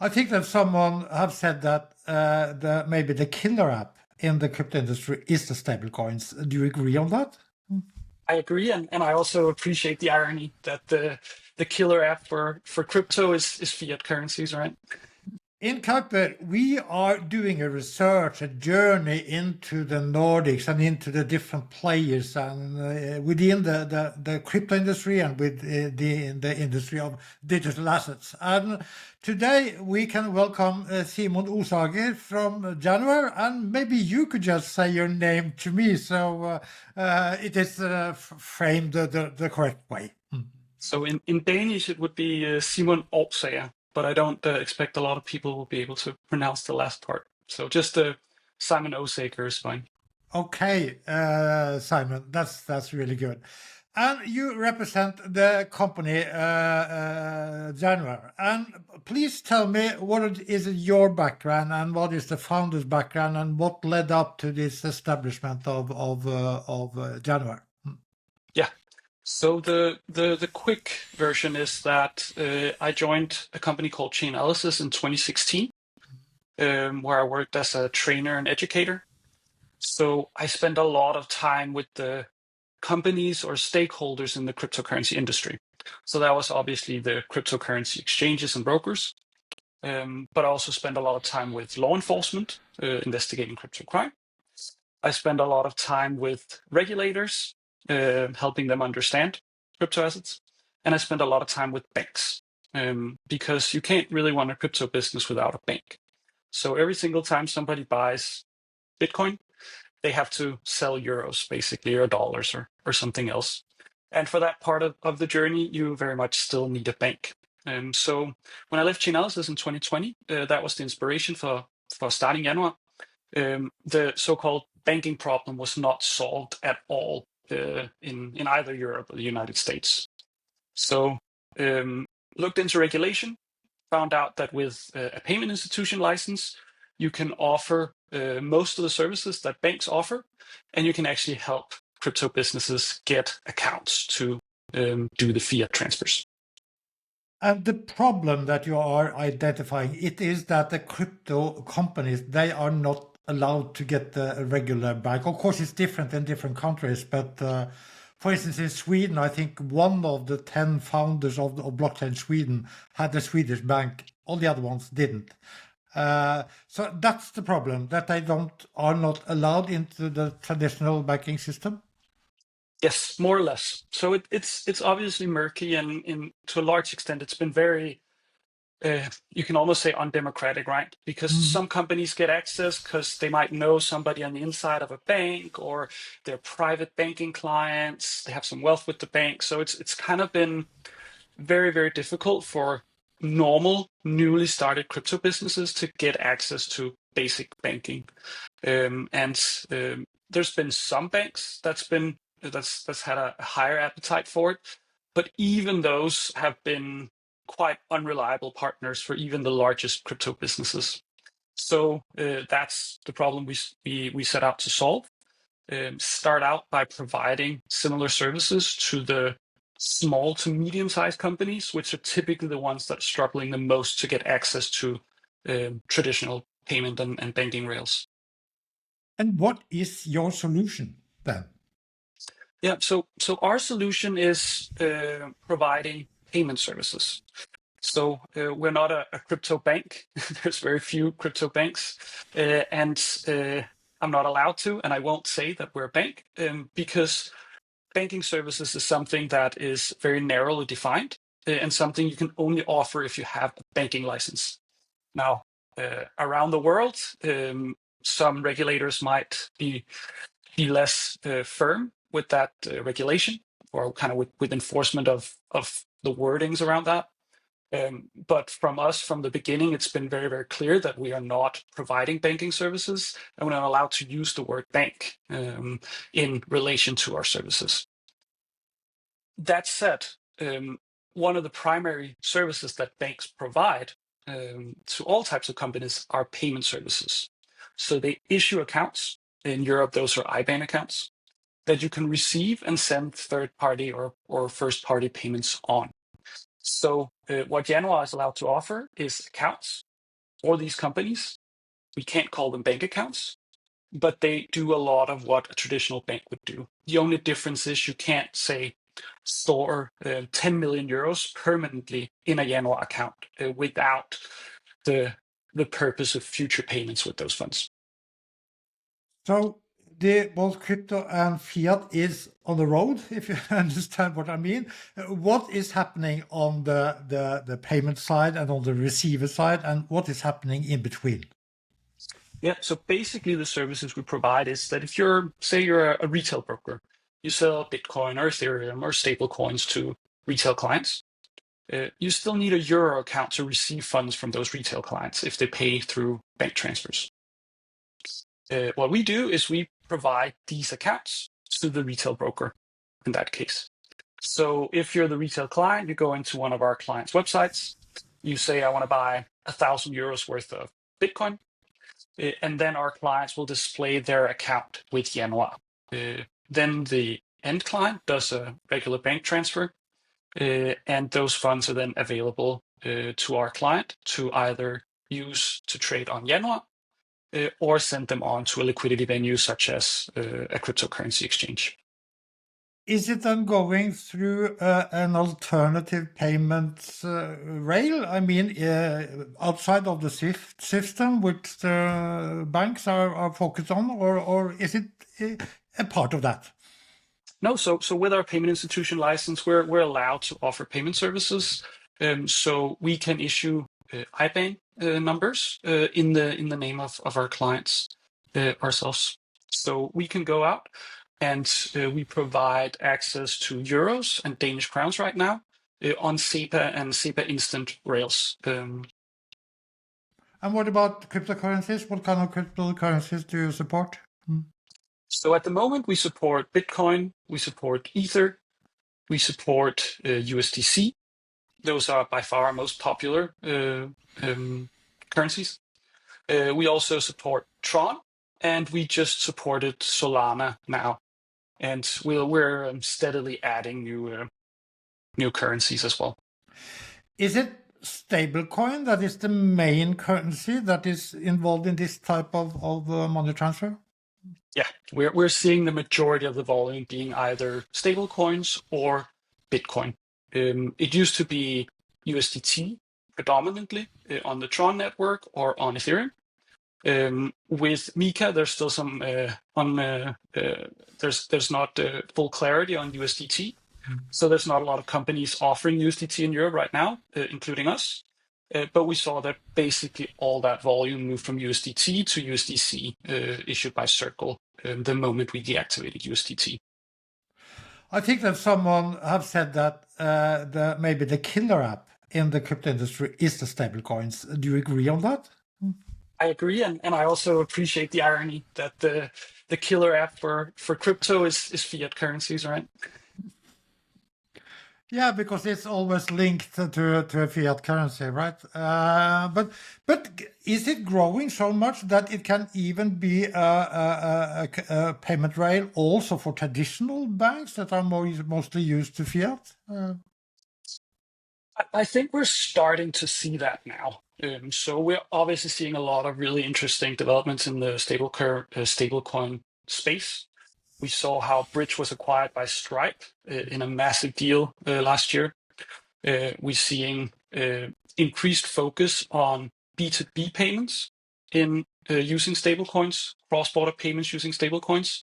I think that someone have said that maybe the killer app in the crypto industry is the stablecoins. Do you agree on that? I agree, and I also appreciate the irony that the killer app for crypto is fiat currencies, right? In Kaupr, we are doing a research, a journey into the Nordics and into the different players and within the crypto industry and the industry of digital assets. And today we can welcome Simon Ousager from Januar, and maybe you could just say your name to me so it is framed the correct way. So in Danish it would be Simon Ousager, but I don't expect a lot of people will be able to pronounce the last part. So just Simon Ousager is fine. Okay, Simon, that's really good. And you represent the company Januar. And please tell me what is your background and what is the founder's background and what led up to this establishment of Januar. Yeah. So the quick version is that I joined a company called Chainalysis in 2016, where I worked as a trainer and educator. So I spent a lot of time with the companies or stakeholders in the cryptocurrency industry. So that was obviously the cryptocurrency exchanges and brokers, but I also spent a lot of time with law enforcement investigating crypto crime. I spent a lot of time with regulators, helping them understand crypto assets, and I spent a lot of time with banks because you can't really run a crypto business without a bank. So every single time somebody buys Bitcoin, they have to sell euros basically, or dollars, or something else. And for that part of the journey, you very much still need a bank. So when I left Chainalysis in 2020, that was the inspiration for starting Januar. The so-called banking problem was not solved at all in either Europe or the United States. So looked into regulation, found out that with a payment institution license, you can offer most of the services that banks offer, and you can actually help crypto businesses get accounts to do the fiat transfers. And the problem that you are identifying, it is that the crypto companies, they are not allowed to get a regular bank. Of course, it's different in different countries, but for instance, in Sweden, I think one of the 10 founders of blockchain Sweden had a Swedish bank. All the other ones didn't. So that's the problem, that they are not allowed into the traditional banking system. Yes, more or less. So it's obviously murky, and to a large extent, it's been very you can almost say undemocratic, right? Because some companies get access because they might know somebody on the inside of a bank, or they're private banking clients. They have some wealth with the bank, so it's kind of been very, very difficult for normal, newly started crypto businesses to get access to basic banking. And there's been some banks that's had a higher appetite for it, but even those have been quite unreliable partners for even the largest crypto businesses. So that's the problem we set out to solve. Start out by providing similar services to the small to medium-sized companies, which are typically the ones that are struggling the most to get access to traditional payment and banking rails. And what is your solution then? Yeah, so our solution is providing payment services. So we're not a crypto bank. There's very few crypto banks, and I'm not allowed to, and I won't say that we're a bank because banking services is something that is very narrowly defined and something you can only offer if you have a banking license. Now, around the world, some regulators might be less firm with that regulation, or kind of with enforcement of the wordings around that. But from us, from the beginning, it's been very, very clear that we are not providing banking services, and we're not allowed to use the word bank in relation to our services. That said, one of the primary services that banks provide to all types of companies are payment services. So they issue accounts. In Europe, those are IBAN accounts that you can receive and send third-party or first-party payments on. So what Januar is allowed to offer is accounts for these companies. We can't call them bank accounts, but they do a lot of what a traditional bank would do. The only difference is you can't, say, store 10 million euros permanently in a Januar account without the purpose of future payments with those funds. So both crypto and fiat is on the road, if you understand what I mean. What is happening on the payment side and on the receiver side, and what is happening in between? Yeah, so basically the services we provide is that if you're, say you're a retail broker, you sell Bitcoin or Ethereum or stablecoins to retail clients, you still need a Euro account to receive funds from those retail clients if they pay through bank transfers. What we do is we provide these accounts to the retail broker in that case. So if you're the retail client, you go into one of our clients' websites, you say, I want to buy 1,000 euros worth of Bitcoin, and then our clients will display their account with Januar. Then the end client does a regular bank transfer, and those funds are then available to our client to either use to trade on Januar or send them on to a liquidity venue such as a cryptocurrency exchange. Is it then going through an alternative payments rail? I mean, outside of the SWIFT system, which the banks are focused on, or is it a part of that? No, so with our payment institution license, we're allowed to offer payment services. So we can issue IBAN numbers in the name of our clients ourselves. So we can go out and we provide access to euros and Danish crowns right now on SEPA and SEPA Instant rails. And what about cryptocurrencies? What kind of cryptocurrencies do you support? So at the moment, we support Bitcoin, we support Ether, we support USDC. Those are by far our most popular currencies. We also support Tron, and we just supported Solana now. And we're steadily adding new currencies as well. Is it stablecoin that is the main currency that is involved in this type of money transfer? Yeah, we're seeing the majority of the volume being either stablecoins or Bitcoin. It used to be USDT predominantly on the Tron network or on Ethereum. With MiCA, there's still some there's not full clarity on USDT, so there's not a lot of companies offering USDT in Europe right now, including us. But we saw that basically all that volume moved from USDT to USDC issued by Circle the moment we deactivated USDT. I think that someone have said that maybe the killer app in the crypto industry is the stablecoins. Do you agree on that? I agree, and I also appreciate the irony that the killer app for crypto is fiat currencies, right? Yeah, because it's always linked to a fiat currency, right? But is it growing so much that it can even be a payment rail also for traditional banks that are mostly used to fiat? I think we're starting to see that now. So we're obviously seeing a lot of really interesting developments in the stablecoin space. We saw how Bridge was acquired by Stripe in a massive deal last year. We're seeing increased focus on B2B payments in using stablecoins, cross-border payments using stablecoins.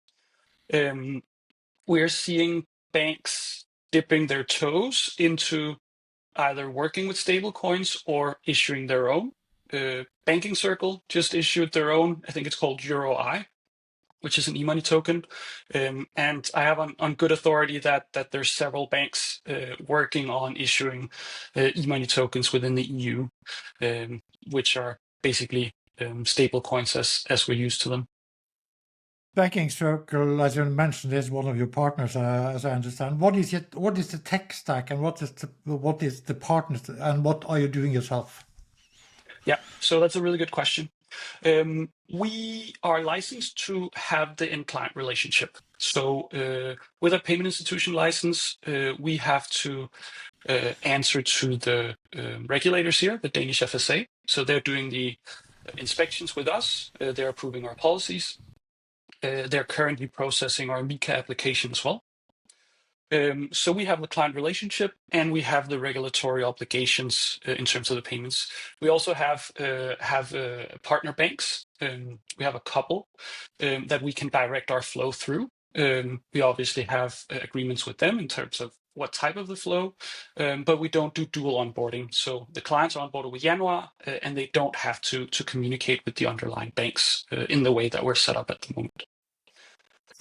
We're seeing banks dipping their toes into either working with stablecoins or issuing their own. Banking Circle just issued their own, I think it's called EuroI, which is an e-money token. And I have on good authority that there's several banks working on issuing e-money tokens within the EU, which are basically stable coins as we're used to them. Banking Circle, as you mentioned, is one of your partners, as I understand. What is it? What is the tech stack, and what is the partners, and what are you doing yourself? Yeah, so that's a really good question. We are licensed to have the end-client relationship. So with a payment institution license, we have to answer to the regulators here, the Danish FSA. So they're doing the inspections with us. They're approving our policies. They're currently processing our MiCA application as well. So we have the client relationship and we have the regulatory obligations in terms of the payments. We also have partner banks. We have a couple that we can direct our flow through. We obviously have agreements with them in terms of what type of the flow, but we don't do dual onboarding. So the clients are onboarded with Januar, and they don't have to communicate with the underlying banks in the way that we're set up at the moment.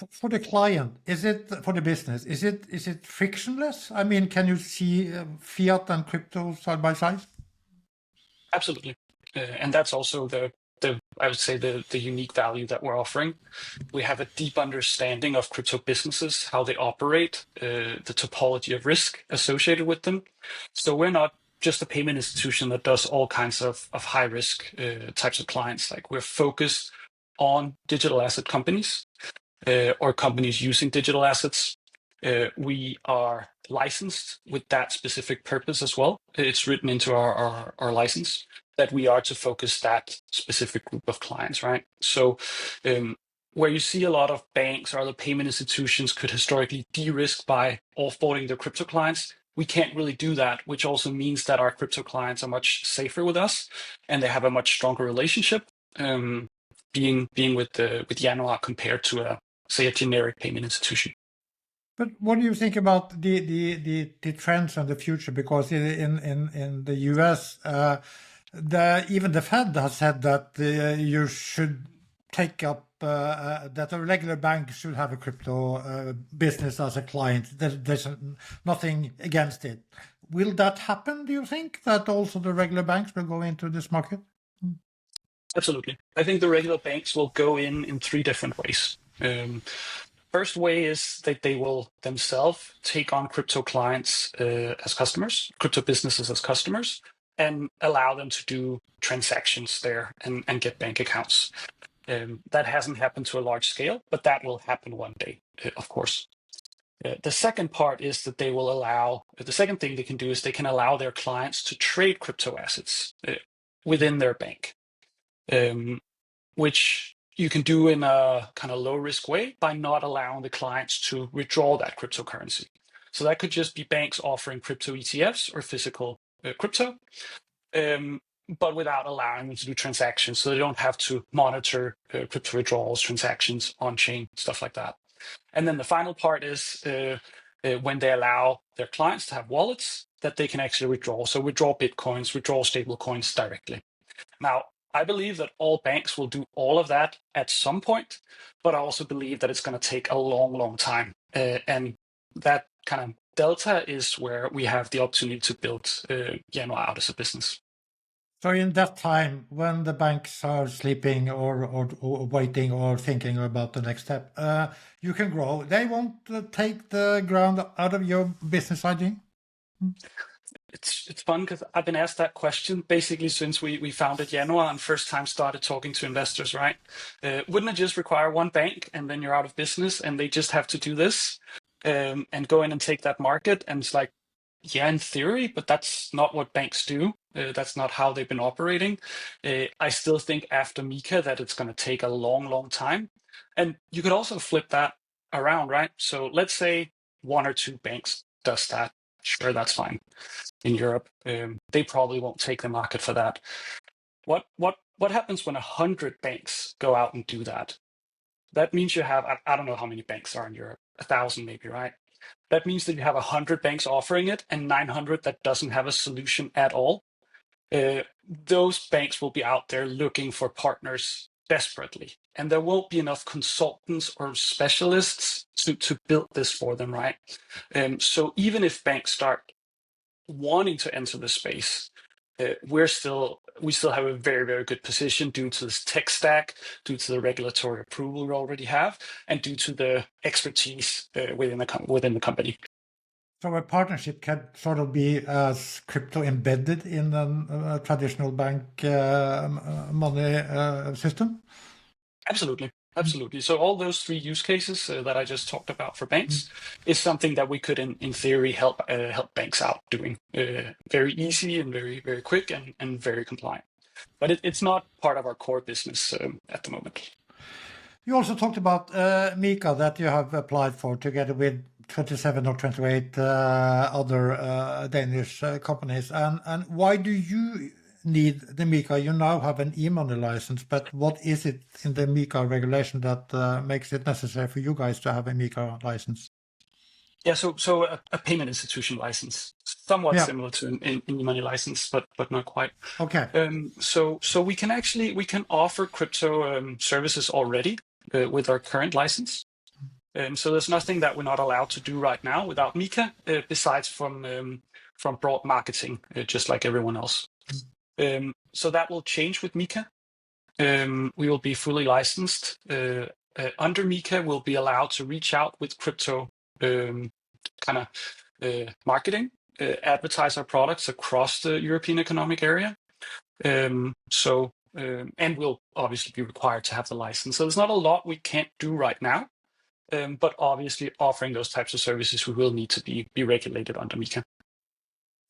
For the client, is it for the business? Is it frictionless? I mean, can you see fiat and crypto side by side? Absolutely, and that's also the I would say the unique value that we're offering. We have a deep understanding of crypto businesses, how they operate, the topology of risk associated with them. So we're not just a payment institution that does all kinds of high risk types of clients. Like we're focused on digital asset companies or companies using digital assets. We are licensed with that specific purpose as well. It's written into our license that we are to focus that specific group of clients, right? So where you see a lot of banks or other payment institutions could historically de-risk by offboarding their crypto clients, we can't really do that, which also means that our crypto clients are much safer with us and they have a much stronger relationship being with Januar compared to say a generic payment institution. But what do you think about the trends and the future? Because in the US, even the Fed has said that you should take up that a regular bank should have a crypto business as a client. There's nothing against it. Will that happen? Do you think that also the regular banks will go into this market? Absolutely. I think the regular banks will go in three different ways. First way is that they will themselves take on crypto clients as customers, crypto businesses as customers, and allow them to do transactions there and get bank accounts. That hasn't happened to a large scale, but that will happen one day, of course. The second part is that the second thing they can do is they can allow their clients to trade crypto assets within their bank, which you can do in a kind of low risk way by not allowing the clients to withdraw that cryptocurrency. So that could just be banks offering crypto ETFs or physical crypto, but without allowing them to do transactions. So they don't have to monitor crypto withdrawals, transactions on chain, stuff like that. And then the final part is when they allow their clients to have wallets that they can actually withdraw. So withdraw Bitcoins, withdraw stablecoins directly. Now, I believe that all banks will do all of that at some point, but I also believe that it's going to take a long, long time. And that kind of delta is where we have the opportunity to build Januar out as a business. So in that time, when the banks are sleeping or waiting or thinking about the next step, you can grow. They won't take the ground out of your business idea? It's fun because I've been asked that question basically since we founded Januar and first time started talking to investors, right? Wouldn't it just require one bank and then you're out of business and they just have to do this and go in and take that market? And it's like, yeah, in theory, but that's not what banks do. That's not how they've been operating. I still think after MiCA that it's going to take a long, long time. And you could also flip that around, right? So let's say one or two banks does that. Sure, that's fine. In Europe, they probably won't take the market for that. What happens when 100 banks go out and do that? That means you have, I don't know how many banks are in Europe, 1,000 maybe, right? That means that you have 100 banks offering it and 900 that doesn't have a solution at all. Those banks will be out there looking for partners desperately, and there won't be enough consultants or specialists to build this for them, right? So even if banks start wanting to enter the space, we still have a very, very good position due to this tech stack, due to the regulatory approval we already have, and due to the expertise within the company. So a partnership can sort of be as crypto embedded in a traditional bank money system? Absolutely. Absolutely. So all those three use cases that I just talked about for banks is something that we could, in theory, help banks out doing very easy and very quick and very compliant. But it's not part of our core business at the moment. You also talked about MiCA that you have applied for together with 27 or 28 other Danish companies. And why do you need the MiCA? You now have an e-money license, but what is it in the MiCA regulation that makes it necessary for you guys to have a MiCA license? Yeah, so a payment institution license, somewhat Yeah. similar to an e-money license, but not quite. Okay. So we can offer crypto services already with our current license. So there's nothing that we're not allowed to do right now without MiCA, besides from broad marketing, just like everyone else. So that will change with MiCA. We will be fully licensed. Under MiCA, we'll be allowed to reach out with crypto kind of marketing, advertise our products across the European Economic Area. And we'll obviously be required to have the license. So there's not a lot we can't do right now. But obviously, offering those types of services, we will need to be regulated under MiCA.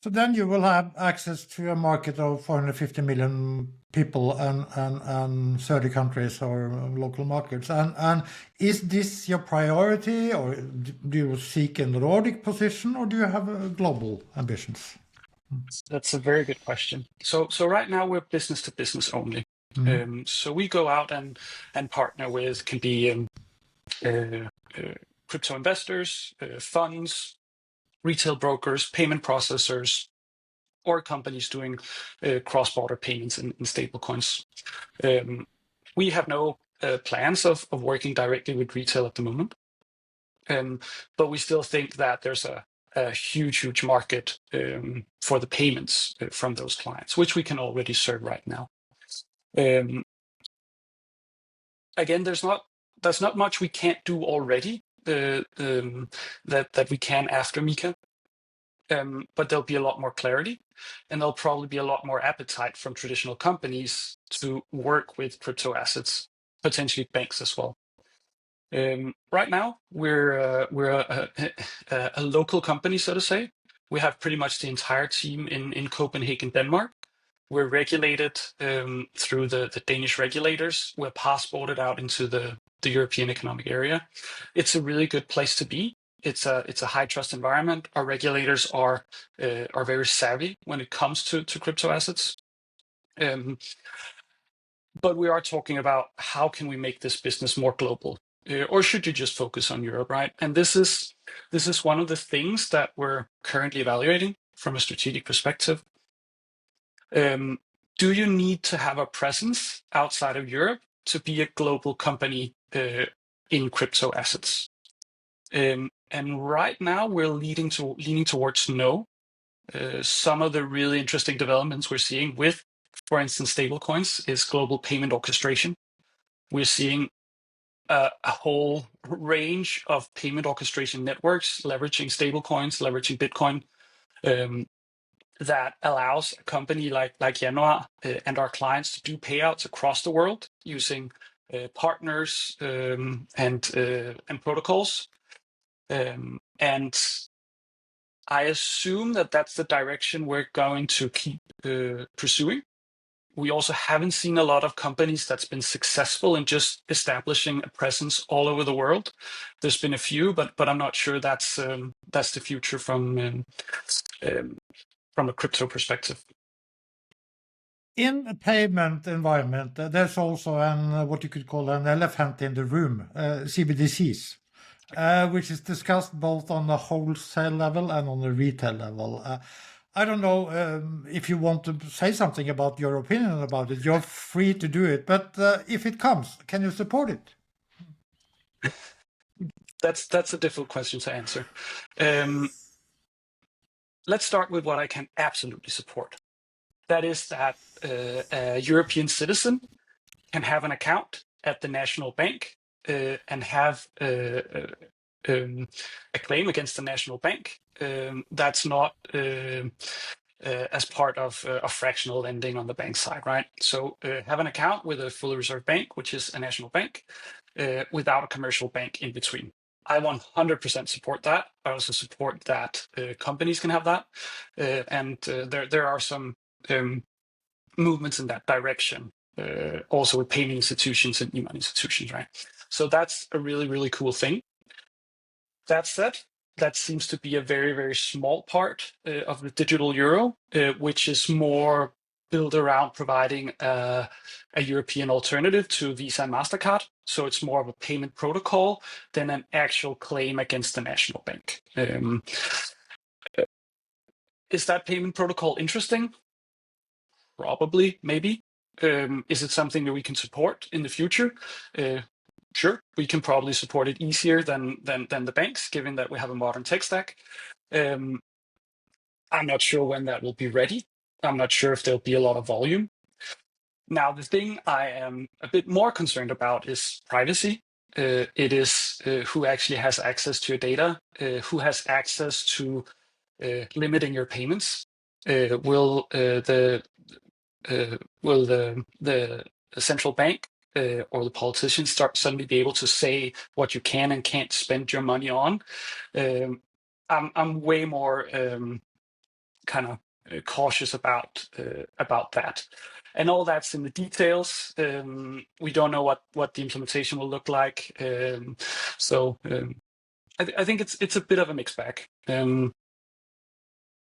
So then you will have access to a market of 450 million people and 30 countries or local markets. And is this your priority, or do you seek a Nordic position, or do you have global ambitions? That's a very good question. So right now we're business to business only. So we go out and partner with can be crypto investors, funds, retail brokers, payment processors, or companies doing cross-border payments in stablecoins. We have no plans of working directly with retail at the moment, but we still think that there's a huge market for the payments from those clients, which we can already serve right now. Again, there's not much we can't do already that we can after MiCA. But there'll be a lot more clarity, and there'll probably be a lot more appetite from traditional companies to work with crypto assets, potentially banks as well. Right now, we're a local company, so to say. We have pretty much the entire team in Copenhagen, Denmark. We're regulated through the Danish regulators. We're passported out into the European Economic Area. It's a really good place to be. It's a high trust environment. Our regulators are very savvy when it comes to crypto assets. But we are talking about how can we make this business more global, or should you just focus on Europe, right? And this is one of the things that we're currently evaluating from a strategic perspective. Do you need to have a presence outside of Europe to be a global company in crypto assets? And right now we're leaning towards no. Some of the really interesting developments we're seeing with, for instance, stablecoins is global payment orchestration. We're seeing a whole range of payment orchestration networks leveraging stablecoins, leveraging Bitcoin, that allows a company like Januar and our clients to do payouts across the world using partners and protocols. And I assume that that's the direction we're going to keep pursuing. We also haven't seen a lot of companies that's been successful in just establishing a presence all over the world. There's been a few, but I'm not sure that's the future from a crypto perspective. In a payment environment, there's also what you could call an elephant in the room, CBDCs, which is discussed both on the wholesale level and on the retail level. I don't know if you want to say something about your opinion about it. You're free to do it, but if it comes, can you support it? That's a difficult question to answer. Let's start with what I can absolutely support. That is that a European citizen can have an account at the national bank and have a claim against the national bank that's not as part of a fractional lending on the bank side, right? So have an account with a fully reserved bank, which is a national bank, without a commercial bank in between. I 100% support that. I also support that companies can have that, and there are some movements in that direction, also with payment institutions and e-money institutions, right? So that's a really, really cool thing. That said, that seems to be a very, very small part of the digital euro, which is more built around providing a European alternative to Visa and MasterCard. So it's more of a payment protocol than an actual claim against the national bank. Is that payment protocol interesting? Probably, maybe. Is it something that we can support in the future? Sure, we can probably support it easier than the banks, given that we have a modern tech stack. I'm not sure when that will be ready. I'm not sure if there'll be a lot of volume. Now, the thing I am a bit more concerned about is privacy. It is who actually has access to your data, who has access to limiting your payments. Will the central bank or the politicians start suddenly be able to say what you can and can't spend your money on? I'm way more kind of cautious about that, and all that's in the details. We don't know what the implementation will look like, so I think it's a bit of a mixed bag.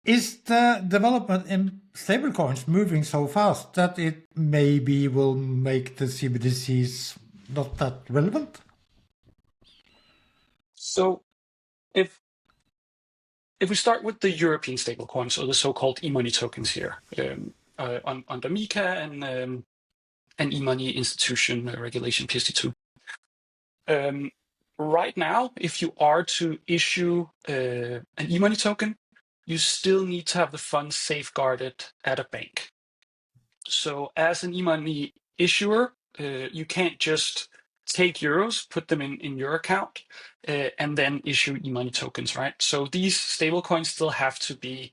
Is the development in stablecoins moving so fast that it maybe will make the CBDCs not that relevant? So if we start with the European stablecoins, or the so-called e-money tokens here, under MiCA and e-money institution regulation PSD2. Right now, if you are to issue an e-money token, you still need to have the funds safeguarded at a bank. So as an e-money issuer, you can't just take euros, put them in your account, and then issue e-money tokens, right? So these stablecoins still have to be,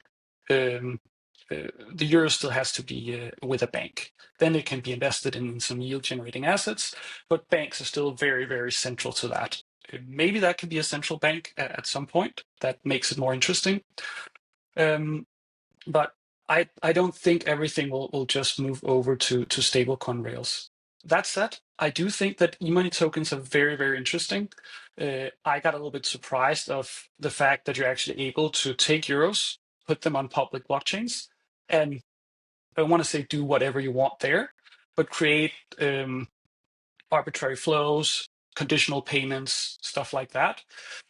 the euro still has to be with a bank. Then it can be invested in some yield-generating assets, but banks are still very, very central to that. Maybe that could be a central bank at some point. That makes it more interesting. But I don't think everything will just move over to stablecoin rails. That said, I do think that e-money tokens are very, very interesting. I got a little bit surprised of the fact that you're actually able to take euros, put them on public blockchains, and I don't want to say do whatever you want there, but create arbitrary flows, conditional payments, stuff like that.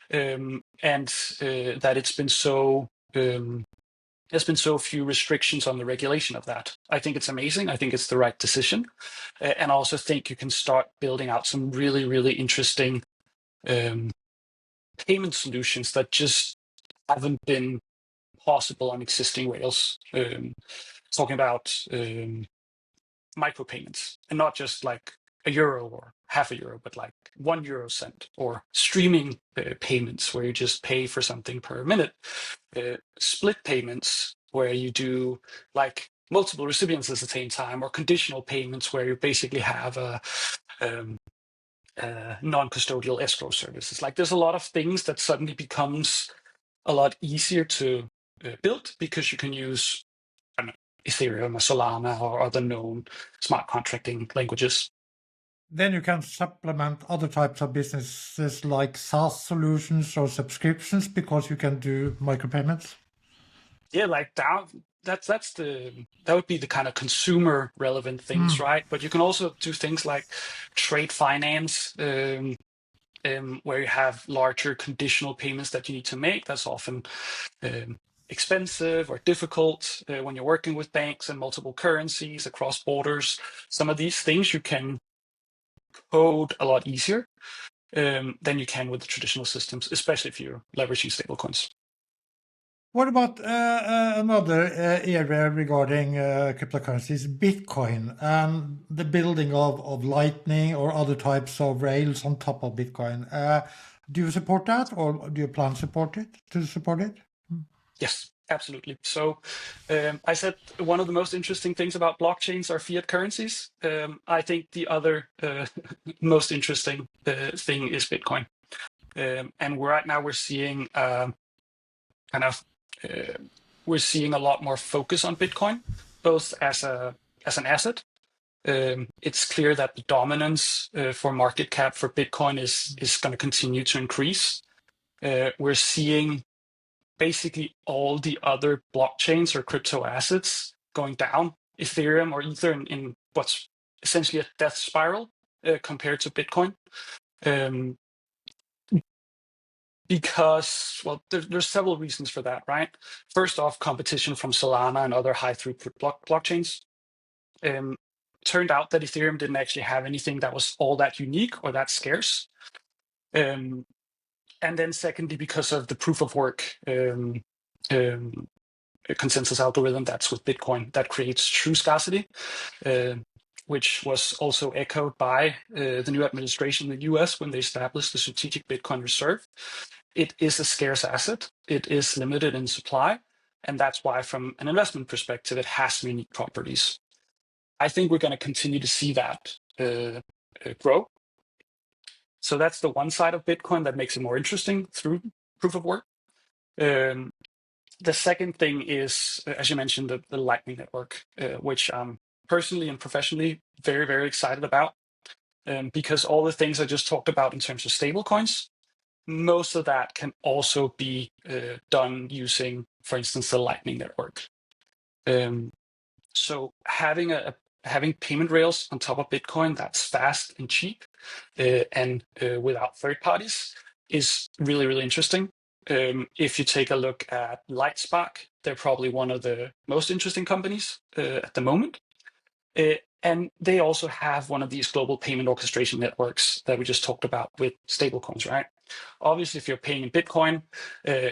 And that it's been so there's been so few restrictions on the regulation of that. I think it's amazing. I think it's the right decision. And I also think you can start building out some really, really interesting payment solutions that just haven't been possible on existing rails. Talking about micropayments, and not just like a euro or half a euro, but like 1 euro cent, or streaming payments where you just pay for something per minute. Split payments where you do like multiple recipients at the same time, or conditional payments where you basically have a non-custodial escrow services. Like there's a lot of things that suddenly becomes a lot easier to build, because you can use, I don't know, Ethereum or Solana or other known smart contracting languages. Then you can supplement other types of businesses like SaaS solutions or subscriptions, because you can do micropayments. Yeah, like that would be the kind of consumer relevant things, right? But you can also do things like trade finance, where you have larger conditional payments that you need to make. That's often expensive or difficult when you're working with banks and multiple currencies across borders. Some of these things you can code a lot easier than you can with the traditional systems, especially if you're leveraging stablecoins. What about another area regarding cryptocurrencies, Bitcoin, and the building of Lightning or other types of rails on top of Bitcoin? Do you support that, or do you plan to support it? Yes, Absolutely. So I said one of the most interesting things about blockchains are fiat currencies. I think the other most interesting thing is Bitcoin. And right now we're seeing kind of we're seeing a lot more focus on Bitcoin, both as an asset. It's clear that the dominance for market cap for Bitcoin is going to continue to increase. We're seeing basically all the other blockchains or crypto assets going down. Ethereum or Ether in what's essentially a death spiral compared to Bitcoin. Because, well, there's several reasons for that, right? First off, competition from Solana and other high throughput blockchains. Turned out that Ethereum didn't actually have anything that was all that unique or that scarce. And then secondly, because of the proof of work consensus algorithm that's with Bitcoin that creates true scarcity, which was also echoed by the new administration in the US when they established the Strategic Bitcoin Reserve. It is a scarce asset. It is limited in supply. And that's why, from an investment perspective, it has unique properties. I think we're going to continue to see that grow. So that's the one side of Bitcoin that makes it more interesting through proof of work. The second thing is, as you mentioned, the Lightning Network, which I'm personally and professionally very, very excited about, because all the things I just talked about in terms of stablecoins, most of that can also be done using, for instance, the Lightning Network. So having payment rails on top of Bitcoin that's fast and cheap and without third parties is really, really interesting. If you take a look at Lightspark, they're probably one of the most interesting companies at the moment. And they also have one of these global payment orchestration networks that we just talked about with stablecoins, right? Obviously, if you're paying in Bitcoin,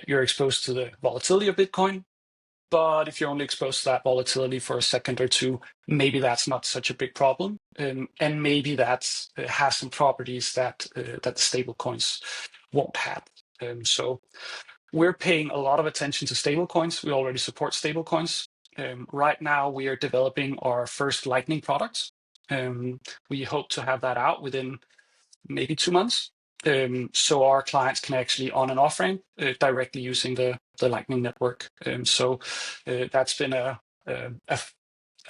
you're exposed to the volatility of Bitcoin. But if you're only exposed to that volatility for a second or two, maybe that's not such a big problem, and maybe that has some properties that the stablecoins won't have. So we're paying a lot of attention to stablecoins. We already support stablecoins. Right now, we are developing our first Lightning products. We hope to have that out within maybe 2 months. So our clients can actually on and off ramp directly using the Lightning Network. So that's been a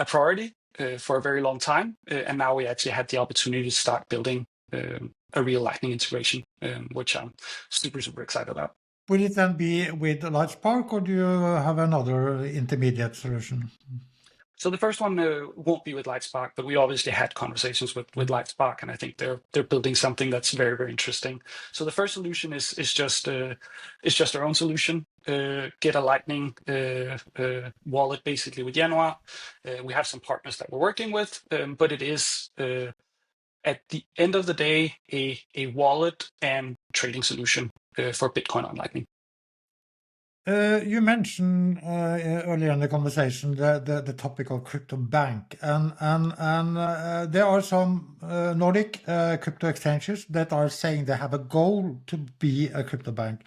priority for a very long time, and now we actually had the opportunity to start building a real Lightning integration, which I'm super excited about. Will it then be with Lightspark, or do you have another intermediate solution? So the first one won't be with Lightspark, but we obviously had conversations with Lightspark, and I think they're building something that's very interesting. So the first solution is just our own solution. Get a Lightning wallet basically with Januar. We have some partners that we're working with, but it is at the end of the day a wallet and trading solution for Bitcoin on Lightning. You mentioned earlier in the conversation the topic of crypto bank, and there are some Nordic crypto exchanges that are saying they have a goal to be a crypto bank.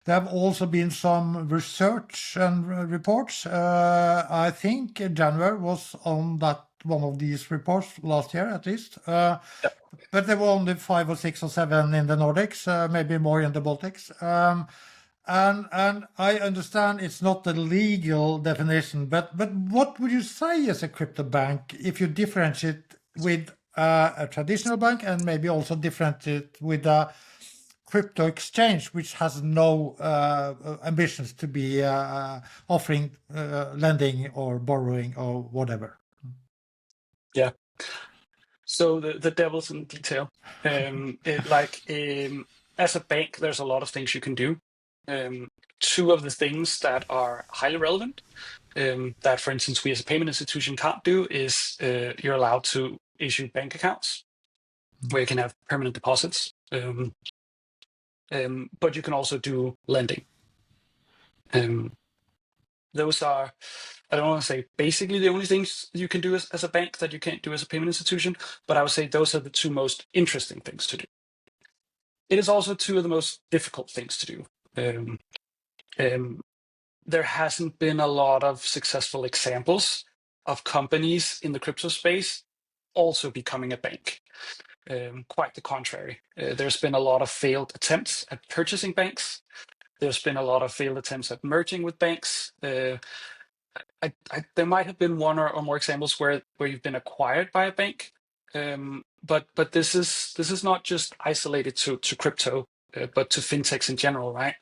There have also been some research and reports. I think Januar was on that one of these reports last year, at least. But there were only 5 or 6 or 7 in the Nordics, maybe more in the Baltics. And I understand it's not the legal definition, but what would you say is a crypto bank if you differentiate with a traditional bank and maybe also differentiate with a crypto exchange which has no ambitions to be offering lending or borrowing or whatever? Yeah. So the devil's in the detail. As a bank, there's a lot of things you can do. Two of the things that are highly relevant, that, for instance, we as a payment institution can't do is you're allowed to issue bank accounts where you can have permanent deposits. But you can also do lending. Those are, I don't want to say basically the only things you can do as a bank that you can't do as a payment institution, but I would say those are the two most interesting things to do. It is also two of the most difficult things to do. there hasn't been a lot of successful examples of companies in the crypto space also becoming a bank. Quite the contrary. There's been a lot of failed attempts at purchasing banks. There's been a lot of failed attempts at merging with banks. There might have been one or more examples where you've been acquired by a bank, but this is not just isolated to crypto, but to fintechs in general, right?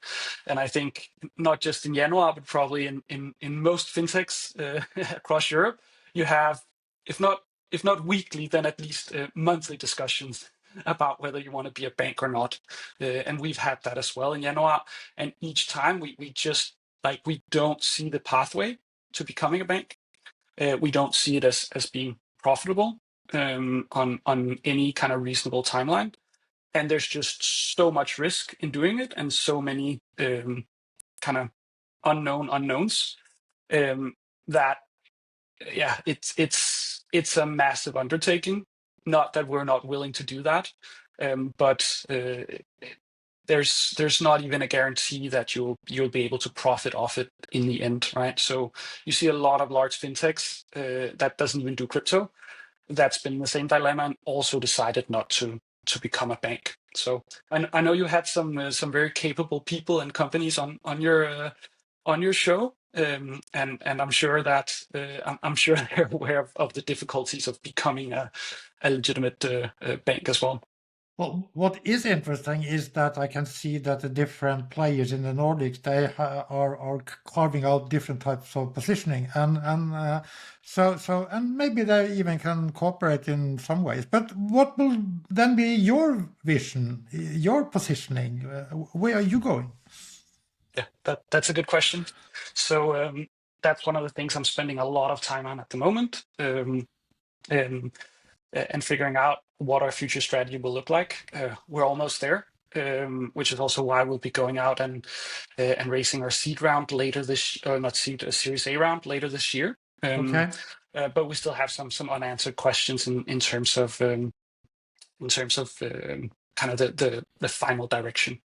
And I think not just in Januar, but probably in most fintechs across Europe, you have, if not weekly, then at least monthly discussions about whether you want to be a bank or not. And we've had that as well in Januar. And each time we just we don't see the pathway to becoming a bank. We don't see it as being profitable on any kind of reasonable timeline. And there's just so much risk in doing it, and so many kind of unknowns that it's a massive undertaking. Not that we're not willing to do that, but there's not even a guarantee that you'll be able to profit off it in the end, right? So you see a lot of large fintechs that doesn't even do crypto, that's been the same dilemma, and also decided not to become a bank. So I know you had some very capable people and companies on your show, and I'm sure that I'm sure they're aware of the difficulties of becoming a legitimate bank as well. Well, what is interesting is that I can see that the different players in the Nordics, they are carving out different types of positioning, and so maybe they even can cooperate in some ways. But what will then be your vision, your positioning? Where are you going? Yeah, that's a good question. So that's one of the things I'm spending a lot of time on at the moment, and figuring out what our future strategy will look like. We're almost there, which is also why we'll be going out and raising our seed round later this, or not seed, a Series A round later this year. Okay. But we still have some unanswered questions in terms of kind of the final direction.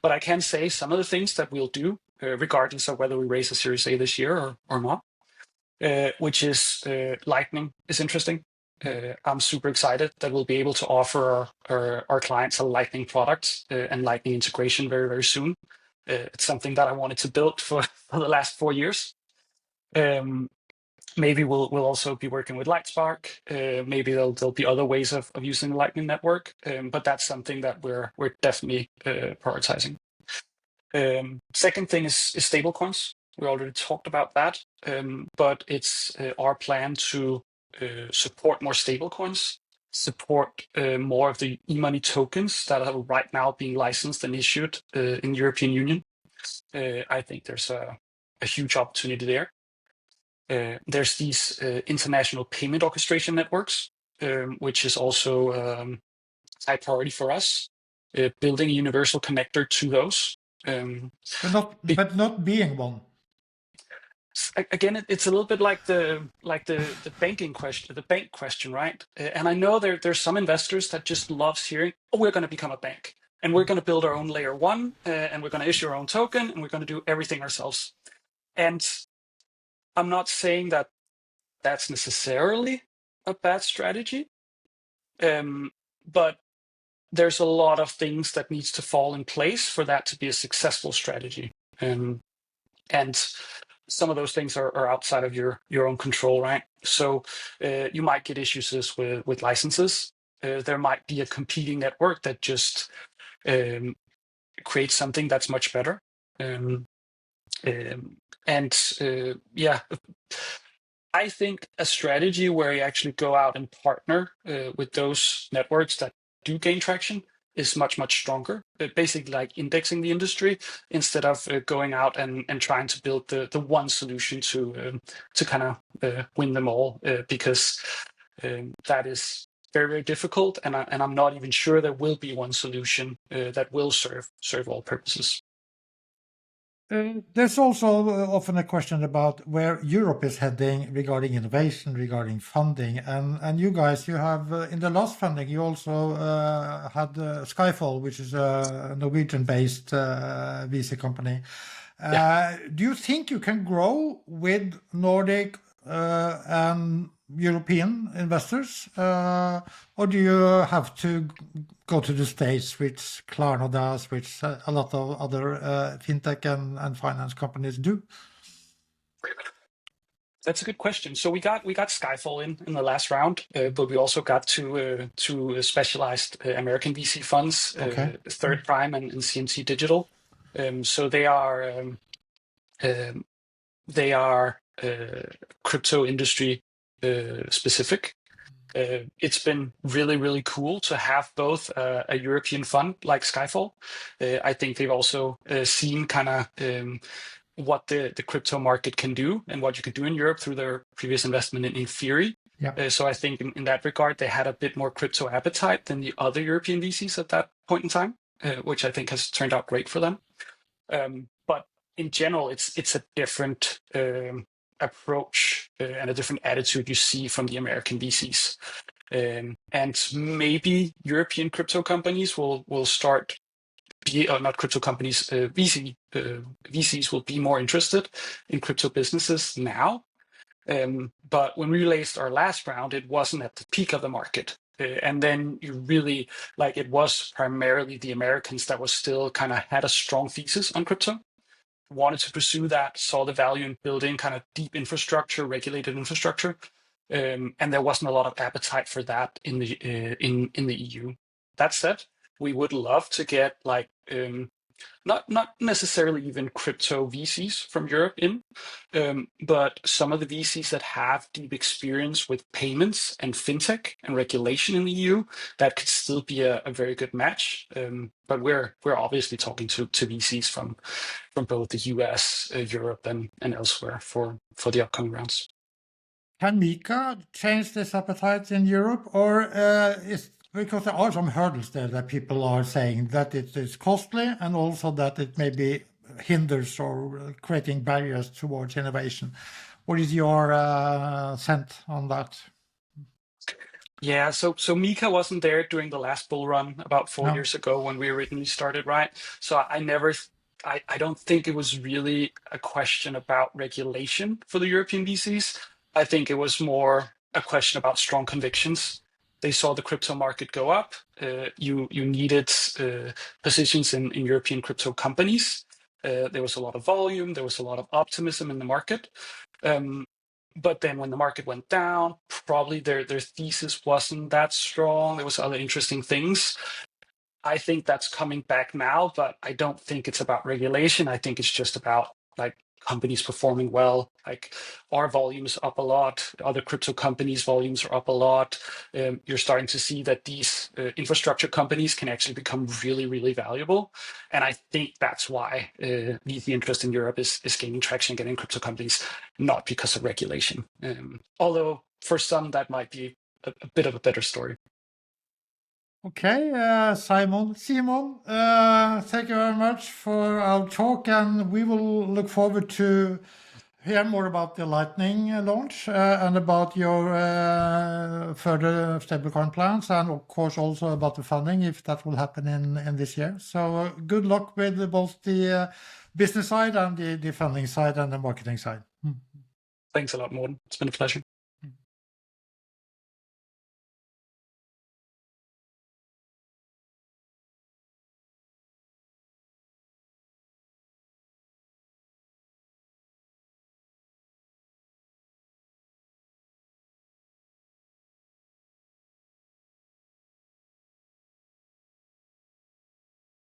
But I can say some of the things that we'll do, regardless of whether we raise a Series A this year or not, which is Lightning is interesting. I'm super excited that we'll be able to offer our clients a Lightning product and Lightning integration very, very soon. It's something that I wanted to build for the last 4 years. Maybe we'll also be working with Lightspark. Maybe there'll be other ways of using the Lightning network, but that's something that we're definitely prioritizing. Second thing is stablecoins. We already talked about that, but it's our plan to support more stablecoins, support more of the e-money tokens that are right now being licensed and issued in European Union. I think there's a huge opportunity there. There's these international payment orchestration networks, which is also high priority for us. Building a universal connector to those. But not being one. Again, it's a little bit like the banking question, the bank question, right? And I know there's some investors that just loves hearing, "Oh, we're going to become a bank, and we're going to build our own layer one, and we're going to issue our own token, and we're going to do everything ourselves." And I'm not saying that that's necessarily a bad strategy, but there's a lot of things that needs to fall in place for that to be a successful strategy. And some of those things are outside of your own control, right? So you might get issues with licenses. There might be a competing network that just creates something that's much better. I think a strategy where you actually go out and partner with those networks that do gain traction is much, much stronger. Basically like indexing the industry instead of going out and trying to build the one solution to kind of win them all, because that is very, very difficult. And I'm not even sure there will be one solution that will serve all purposes. There's also often a question about where Europe is heading regarding innovation, regarding funding, and you guys, you have in the last funding, you also had Skyfall, which is a Norwegian-based VC company. Do you think you can grow with Nordic and European investors, or do you have to go to the States, which Klarna does, which a lot of other fintech and finance companies do? That's a good question. So we got Skyfall in the last round, but we also got two specialized American VC funds, Okay. Third Prime and CMC Digital. So they are crypto industry specific. It's been really cool to have both a European fund like Skyfall. I think they've also seen kind of what the crypto market can do and what you can do in Europe through their previous investment in Theory. Yeah. So I think in that regard, they had a bit more crypto appetite than the other European VCs at that point in time, which I think has turned out great for them. But in general, it's a different approach and a different attitude you see from the American VCs. And maybe European crypto companies will start not crypto companies, VCs will be more interested in crypto businesses now. But when we released our last round, it wasn't at the peak of the market. And then you really, it was primarily the Americans that was still kind of had a strong thesis on crypto, wanted to pursue that, saw the value in building kind of deep infrastructure, regulated infrastructure. And there wasn't a lot of appetite for that in the EU. That said, we would love to get not necessarily even crypto VCs from Europe in, but some of the VCs that have deep experience with payments and fintech and regulation in the EU, that could still be a very good match. But we're obviously talking to VCs from both the US, Europe, and elsewhere for the upcoming rounds. Can MiCA change this appetite in Europe, or is because there are some hurdles there that people are saying that it is costly and also that it maybe hinders or creating barriers towards innovation. What is your sense on that? Yeah, so MiCA wasn't there during the last bull run about 4 years ago when we originally started, right? So I don't think it was really a question about regulation for the European VCs. I think it was more a question about strong convictions. They saw the crypto market go up. You needed positions in European crypto companies. There was a lot of volume. There was a lot of optimism in the market. But then when the market went down, probably their thesis wasn't that strong. There was other interesting things. I think that's coming back now, but I don't think it's about regulation. I think it's just about companies performing well. Our volumes up a lot. Other crypto companies' volumes are up a lot. You're starting to see that these infrastructure companies can actually become really valuable. And I think that's why the interest in Europe is gaining traction, getting crypto companies, not because of regulation. Although for some, that might be a bit of a better story. Okay, Simon, thank you very much for our talk, and we will look forward to hear more about the Lightning launch and about your further stablecoin plans, and of course also about the funding, if that will happen in this year. So good luck with both the business side and the funding side and the marketing side. Thanks a lot, Morten. It's been a pleasure.